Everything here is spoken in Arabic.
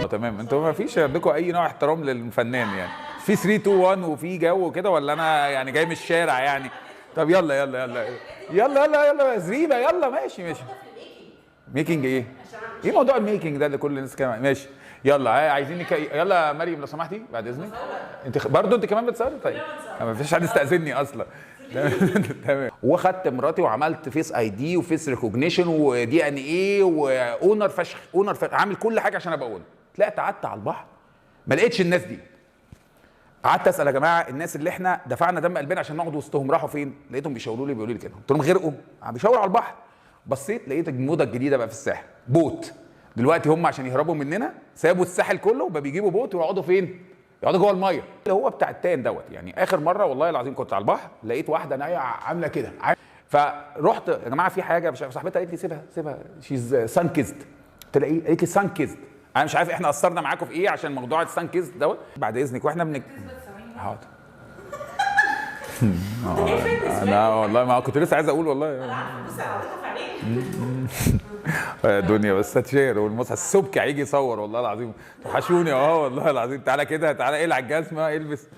تمام. انتوا ما فيش عندكم اي نوع احترام للفنان يعني؟ في 3 2 1 وفي جو كده، ولا انا يعني جاي من الشارع يعني؟ طب يلا يلا يلا يلا يلا يلا زريبه، يلا ماشي ماشي. ميكنج ايه؟ ايه موضوع الميكنج ده اللي كل الناس كمان ماشي؟ يلا عايزين يلا يا مريم لو سمحتي بعد اذنك. انت برضه انت كمان بتصوري؟ طيب ما فيش حد استاذني اصلا. تمام. وخدت مراتي وعملت فيس اي دي وفيس ريكوجنيشن ودي ان ايه واونر فشخ، اونر فشخ، عامل كل حاجه عشان ابقى اونر. طلعت قعدت على البحر ما لقيتش الناس دي. قعدت اسال يا جماعه الناس اللي احنا دفعنا دم قلبنا عشان نقعد وسطهم راحوا فين؟ لقيتهم بيشاوروا لي بيقولوا لي كده، قلت لهم غرقوا، بيشاوروا على البحر. بصيت لقيت الموضه الجديده بقى في الساحل بوت. دلوقتي هم عشان يهربوا مننا سابوا الساحل كله وبقى بيجيبوا بوت ويقعدوا فين؟ يقعدوا جوه الميه اللي هو بتاع التان دوت. يعني اخر مره والله العظيم كنت على البحر لقيت واحده نايمه عامله كده، فرحت يا جماعه في حاجه مش عارف، صاحبتها قالت لي سيبها سيبها شيز سان كيزد. قلت لها ايه؟ قالت لي سان كيزد. انا مش عارف احنا قصرنا معاكم في ايه عشان موضوع السان كيزد دوت. بعد اذنك واحنا حاضر. انا والله ما كنت لسه عايز اقول والله. انا عارفه بصي عرضتها في عينيك. دنيا بس هتشير والمصحف السبكي هيجي يصور والله العظيم. توحشوني والله العظيم. تعالى كده، تعالى اقلع الجزمه البس.